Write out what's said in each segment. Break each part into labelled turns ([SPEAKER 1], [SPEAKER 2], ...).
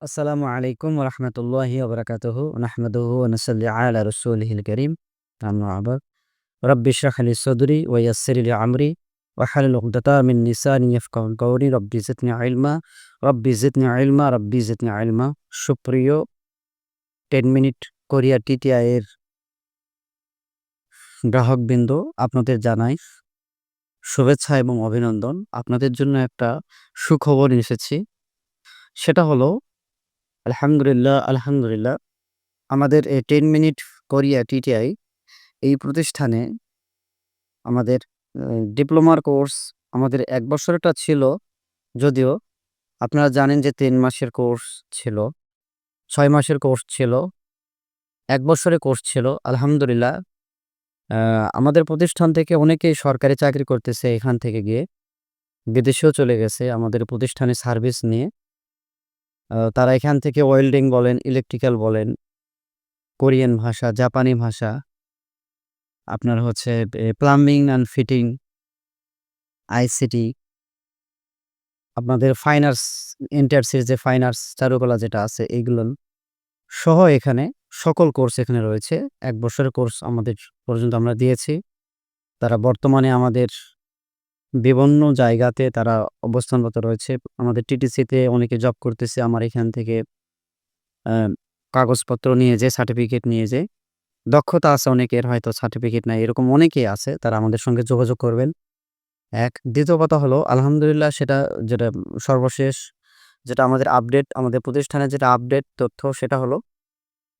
[SPEAKER 1] আসসালামু আলাইকুম ওরহমতুল্লাহি ওবরাকাতুহু নাহমাদুহু ওয়া নুসাল্লি আলা রাসূলিহিল কারীম আম্মা বাদ রব্বি ইশরাহ লি সাদরি ওয়া ইয়াসসির লি আমরি ওয়াহলুল উকদাতাম মিন লিসানি ইয়াফকাহু কওলি রব্বি জিদনি ইলমা। সুপ্রিয় 10 মিনিট কোরিয়া টিটিআই এর গ্রাহকবৃন্দ, আপনাদের জানাই শুভেচ্ছা এবং অভিনন্দন। আপনাদের জন্য একটা সুখবর এসেছি। সেটা হলো আলহামদুলিল্লাহ আমাদের এই 10 মিনিট কোরিয়া টিটিআই এই প্রতিষ্ঠানে আমাদের ডিপ্লোমার কোর্স আমাদের ১ বছরেরটা ছিল। যদিও আপনারা জানেন যে ৩ মাসের কোর্স ছিল, ৬ মাসের কোর্স ছিল, ১ বছরের কোর্স ছিল। আলহামদুলিল্লাহ আ আমাদের প্রতিষ্ঠান থেকে অনেকেই সরকারি চাকরি করতেছে এখান থেকে গিয়ে। বিদেশেও চলে গেছে আমাদের প্রতিষ্ঠানে সার্ভিস নিয়ে। তারা এখান থেকে ওয়েল্ডিং বলেন, ইলেকট্রিক্যাল বলেন, কোরিয়ান ভাষা, জাপানি ভাষা, আপনার হচ্ছে প্লাম্বিং অ্যান্ড ফিটিং, আইসিটি, আপনাদের ফাইন আর্টস, ইন্টারসির যে ফাইন আর্টস চারুকলা যেটা আছে এইগুলো সহ এখানে সকল কোর্স এখানে রয়েছে। ১ বছরের কোর্স আমাদের পর্যন্ত আমরা দিয়েছি। তারা বর্তমানে আমাদের বিভিন্ন জায়গাতে তারা অবস্থানরত রয়েছে। আমাদের টিটিসিতে অনেকে জব করতেছে আমার এখান থেকে আ কাগজপত্র নিয়ে যেয়ে, সার্টিফিকেট নিয়ে যেয়ে। দক্ষতা আছে অনেকের, হয়তো সার্টিফিকেট নাই, এরকম অনেকেই আছে। তারা আমাদের সঙ্গে যোগাযোগ করবেন। ১ দ্বিতীয় কথা হলো আলহামদুলিল্লাহ যেটা সর্বশেষ যেটা আমাদের আপডেট, আমাদের প্রতিষ্ঠানের যেটা আপডেট তথ্য সেটা হলো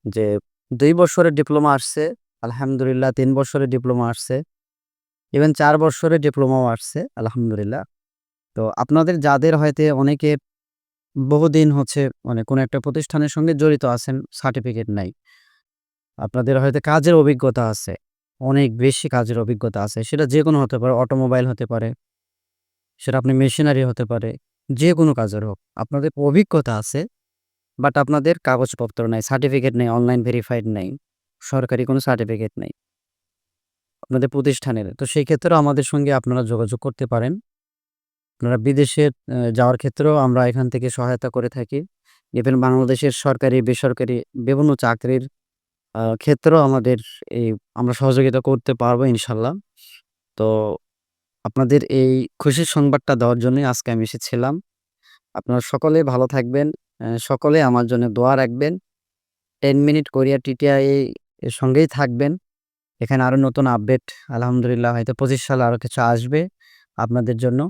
[SPEAKER 1] যে ২ বছরের ডিপ্লোমা আসছে, আলহামদুলিল্লাহ ৩ বছরের ডিপ্লোমা আসছে, ইভেন ৪ বছরের ডিপ্লোমাও আসছে আলহামদুলিল্লাহ। তো আপনাদের যাদের হয়তো অনেকে বহুদিন হচ্ছে মানে কোনো একটা প্রতিষ্ঠানের সঙ্গে জড়িত আছেন, সার্টিফিকেট নাই। আপনাদের হয়তো কাজের অভিজ্ঞতা আছে, অনেক বেশি কাজের অভিজ্ঞতা আছে। সেটা যেকোনো হতে পারে, অটোমোবাইল হতে পারে, সেটা আপনি মেশিনারি হতে পারে, যেকোনো কাজের হোক। আপনাদের অভিজ্ঞতা আছে, বাট আপনাদের কাগজপত্র নাই, সার্টিফিকেট নেই, অনলাইন ভেরিফাইড নেই, সরকারি কোনো সার্টিফিকেট নেই আপনাদের প্রতিষ্ঠানের। তো সেই ক্ষেত্রেও আমাদের সঙ্গে আপনারা যোগাযোগ করতে পারেন। আপনারা বিদেশে যাওয়ার ক্ষেত্রেও আমরা এখান থেকে সহায়তা করে থাকি। ইভেন বাংলাদেশের সরকারি, বেসরকারি বিভিন্ন চাকরির ক্ষেত্রেও এই আমরা সহযোগিতা করতে পারবো ইনশাল্লাহ। তো আপনাদের এই খুশির সংবাদটা দেওয়ার জন্যই আজকে আমি এসেছিলাম। আপনারা সকলেই ভালো থাকবেন। সকলে আমার জন্য দোয়া রাখবেন। 10 মিনিট কোরিয়া টিটিআই এর সঙ্গেই থাকবেন। এখানে আরো নতুন আপডেট আলহামদুলিল্লাহ হয়তো ২৫ সালে আরো কিছু আসবে আপনাদের জন্য।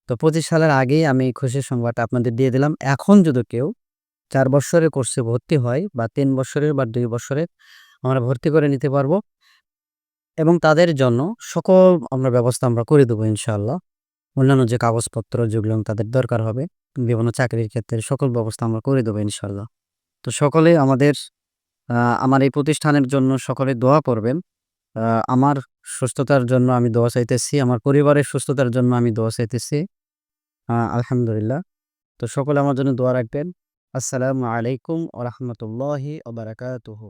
[SPEAKER 1] তো ২৫ সালের আগেই আমি এই খুশির সংবাদটা আপনাদের দিয়ে দিলাম। এখন যদি কেউ ৪ বৎসরের কোর্সে ভর্তি হয় বা ৩ বৎসরের বা ২ বৎসরের, আমরা ভর্তি করে নিতে পারবো এবং তাদের জন্য সকল ব্যবস্থা আমরা করে দেবো ইনশাআল্লাহ। অন্যান্য যে কাগজপত্র যেগুলো তাদের দরকার হবে, বিভিন্ন চাকরির ক্ষেত্রে সকল ব্যবস্থা আমরা করে দেবো ইনশাআল্লাহ। তো সকলে আ আমার এই প্রতিষ্ঠানের জন্য সকলে দোয়া করবেন। আ আমার সুস্থতার জন্য আমি দোয়া চাইতেছি। আমার পরিবারের সুস্থতার জন্য আমি দোয়া চাইতেছি। আলহামদুলিল্লাহ। তো সকলে আমার জন্য দোয়া রাখবেন। আসসালামু আলাইকুম ওয়া রাহমাতুল্লাহি ওয়া বারাকাতুহু।